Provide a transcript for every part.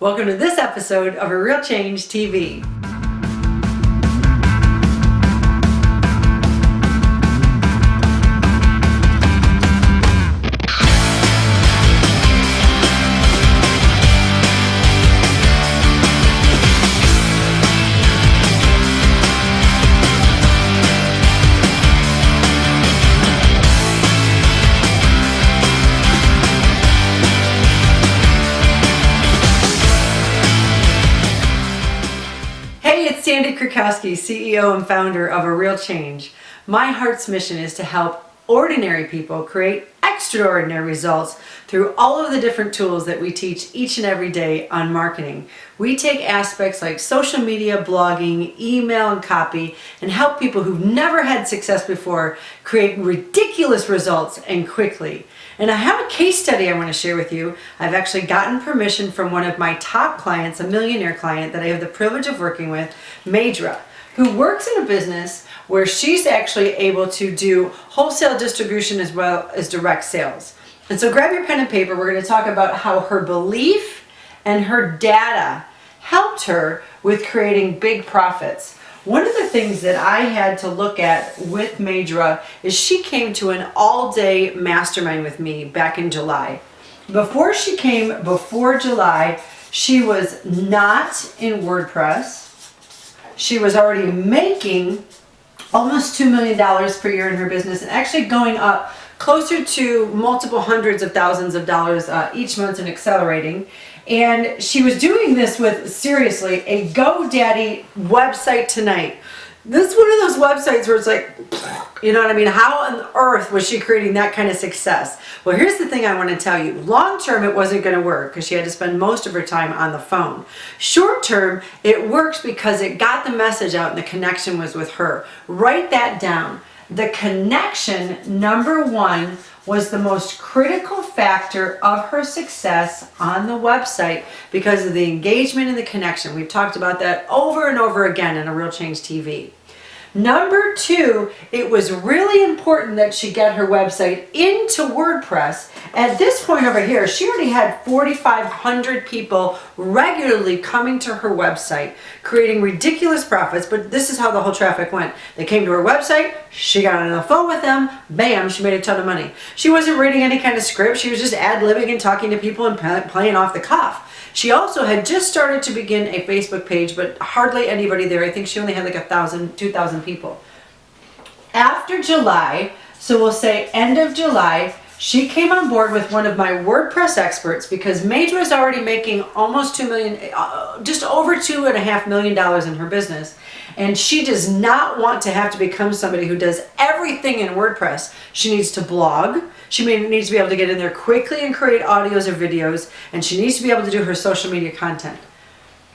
Welcome to this episode of A Real Change TV. Sandy Krakowski, CEO and founder of A Real Change. My heart's mission is to help ordinary people create extraordinary results through all of the different tools that we teach each and every day on marketing. We take aspects like social media, blogging, email, and copy and help people who've never had success before create ridiculous results and quickly. And I have a case study I want to share with you. I've actually gotten permission from one of my top clients, a millionaire client that I have the privilege of working with, Madra, who works in a business where she's actually able to do wholesale distribution as well as direct sales. And so grab your pen and paper. We're going to talk about how her belief and her data helped her with creating big profits. One of the things that I had to look at with Madra is she came to an all-day mastermind with me back in July. Before she came, before July, she was not in WordPress. She was already making almost $2 million per year in her business and actually going up closer to multiple hundreds of thousands of dollars each month and accelerating. And she was doing this with, seriously, a GoDaddy website tonight. This is one of those websites where it's like, you know what I mean? How on earth was she creating that kind of success? Well, here's the thing I want to tell you. Long term, it wasn't going to work because she had to spend most of her time on the phone. Short term, it works because it got the message out and the connection was with her. Write that down. The connection, number one, was the most critical factor of her success on the website because of the engagement and the connection. We've talked about that over and over again in A Real Change TV. Number two, it was really important that she get her website into WordPress. At this point over here, she already had 4,500 people regularly coming to her website, creating ridiculous profits, but this is how the whole traffic went. They came to her website, she got on the phone with them, bam, she made a ton of money. She wasn't reading any kind of script, she was just ad-libbing and talking to people and playing off the cuff. She also had just started to begin a Facebook page, but hardly anybody there. I think she only had like 1,000, 2,000 people. After July, so we'll say end of July, she came on board with one of my WordPress experts because Madra is already making almost $2 million, just over $2.5 million in her business. And she does not want to have to become somebody who does everything in WordPress. She needs to blog. She needs to be able to get in there quickly and create audios or videos. And she needs to be able to do her social media content.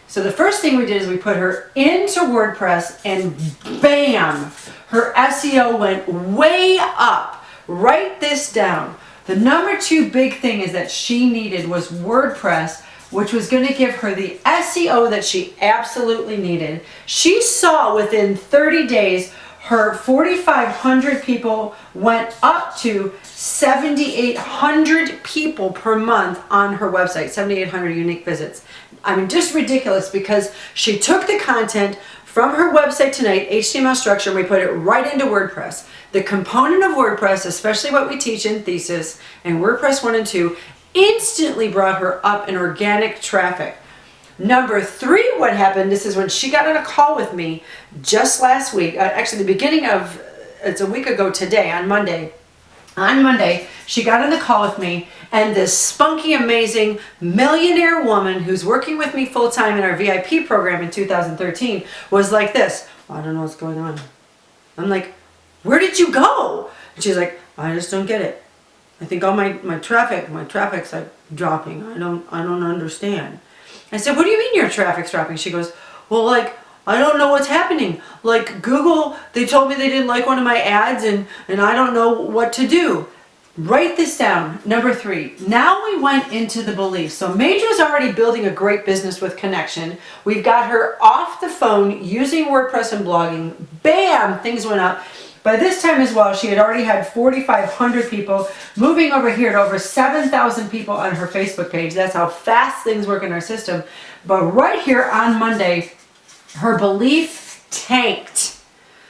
So the first thing we did is we put her into WordPress and bam, her SEO went way up. Write this down. The number two big thing is that she needed was WordPress, which was going to give her the SEO that she absolutely needed. She saw within 30 days her 4,500 people went up to 7,800 people per month on her website, 7,800 unique visits. I mean, just ridiculous because she took the content from her website tonight, HTML structure, and we put it right into WordPress. The component of WordPress, especially what we teach in Thesis and WordPress 1 and 2, instantly brought her up in organic traffic. Number three, what happened, this is when she got on a call with me just last week, actually the beginning of, it's a week ago today, on Monday. On Monday, she got on the call with me, and this spunky, amazing millionaire woman who's working with me full-time in our VIP program in 2013 was like this, I don't know what's going on. I'm like, where did you go? And she's like, I just don't get it. I think all my traffic's like dropping. I don't understand. I said, what do you mean your traffic's dropping? She goes, well, like, I don't know what's happening. Like Google, they told me they didn't like one of my ads and I don't know what to do. Write this down. Number three. Now we went into the belief. So Madra's already building a great business with connection. We've got her off the phone using WordPress and blogging. Bam! Things went up. By this time as well, she had already had 4,500 people moving over here to over 7,000 people on her Facebook page. That's how fast things work in our system. But right here on Monday, her belief tanked.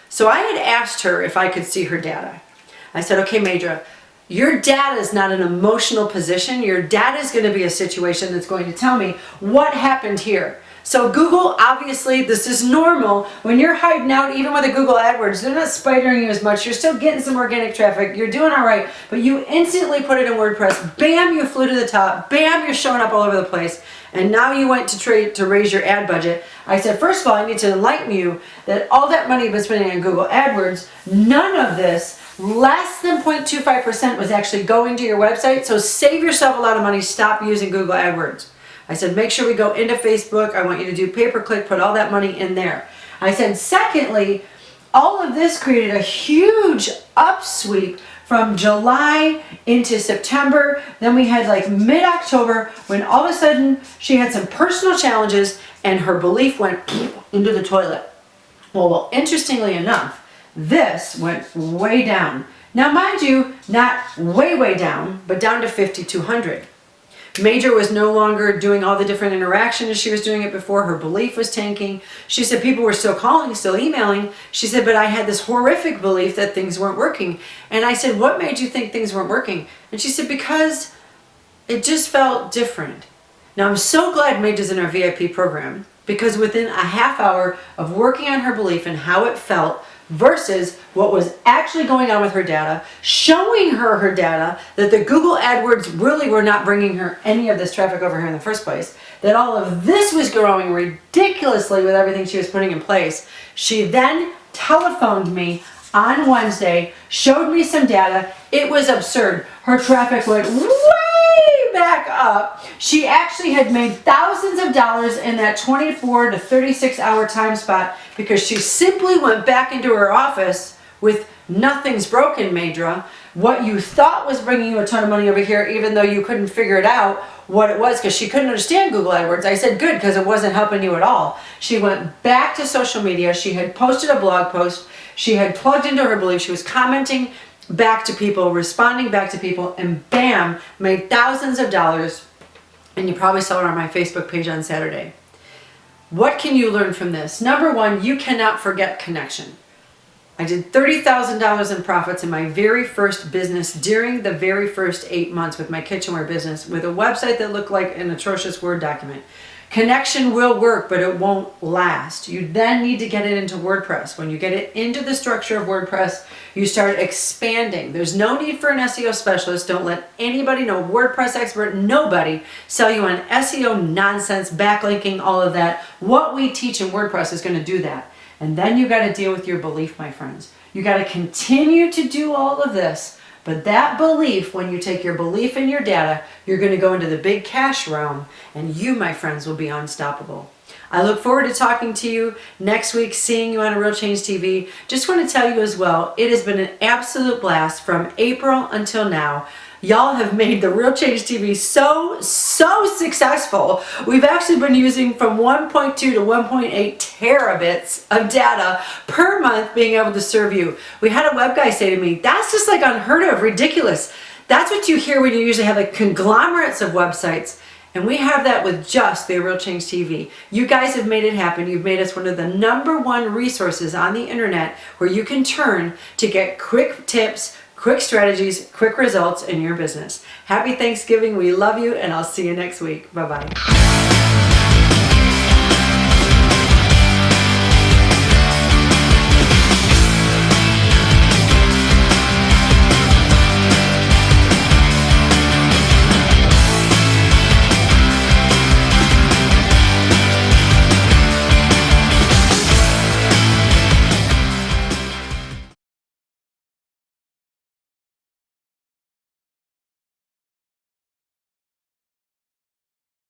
So I had asked her if I could see her data. I said, okay, Madra, your data is not an emotional position. Your data is going to be a situation that's going to tell me what happened here. So Google, obviously, this is normal. When you're hiding out, even with a Google AdWords, they're not spidering you as much. You're still getting some organic traffic. You're doing all right, but you instantly put it in WordPress. Bam, you flew to the top. Bam, you're showing up all over the place. And now you went to raise your ad budget. I said, first of all, I need to enlighten you that all that money you've been spending on Google AdWords, none of this, less than 0.25% was actually going to your website. So save yourself a lot of money. Stop using Google AdWords. I said, make sure we go into Facebook. I want you to do pay-per-click, put all that money in there. I said, secondly, all of this created a huge upsweep from July into September. Then we had like mid-October when all of a sudden she had some personal challenges and her belief went into the toilet. Well, interestingly enough, this went way down. Now, mind you, not way down, but down to 5,200. Madra was no longer doing all the different interactions as she was doing it before. Her belief was tanking. She said people were still calling, still emailing. She said, but I had this horrific belief that things weren't working. And I said, what made you think things weren't working? And she said, because it just felt different. Now, I'm so glad Madra's in our VIP program, because within a half hour of working on her belief and how it felt versus what was actually going on with her data, showing her data that the Google AdWords really were not bringing her any of this traffic over here in the first place, that all of this was growing ridiculously with everything she was putting in place. She then telephoned me on Wednesday, showed me some data. It was absurd. Her traffic went way back up. She actually had made thousands of dollars in that 24 to 36 hour time spot because she simply went back into her office with nothing's broken, Madra. What you thought was bringing you a ton of money over here, even though you couldn't figure it out what it was because she couldn't understand Google AdWords. I said, good, because it wasn't helping you at all. She went back to social media. She had posted a blog post. She had plugged into her belief. She was commenting back to people, responding back to people, and bam, made thousands of dollars. And you probably saw it on my Facebook page on Saturday. What can you learn from this? Number one, you cannot forget connection. I did $30,000 in profits in my very first business during the very first 8 months with my kitchenware business with a website that looked like an atrocious Word document. Connection will work, but it won't last. You then need to get it into WordPress. When you get it into the structure of WordPress, you start expanding. There's no need for an SEO specialist. Don't let anybody, no WordPress expert, nobody sell you on SEO nonsense, backlinking, all of that. What we teach in WordPress is going to do that. And then you got to deal with your belief, my friends. You got to continue to do all of this. But that belief, when you take your belief in your data, you're going to go into the big cash realm, and you, my friends, will be unstoppable. I look forward to talking to you next week, seeing you on A Real Change TV. Just want to tell you as well, it has been an absolute blast from April until now. Y'all have made the Real Change TV so successful. We've actually been using from 1.2 to 1.8 terabits of data per month being able to serve you. We had a web guy say to me, that's just like unheard of, ridiculous. That's what you hear when you usually have like conglomerates of websites. And we have that with just the Real Change TV. You guys have made it happen. You've made us one of the #1 resources on the internet where you can turn to get quick tips, quick strategies, quick results in your business. Happy Thanksgiving. We love you, and I'll see you next week. Bye-bye.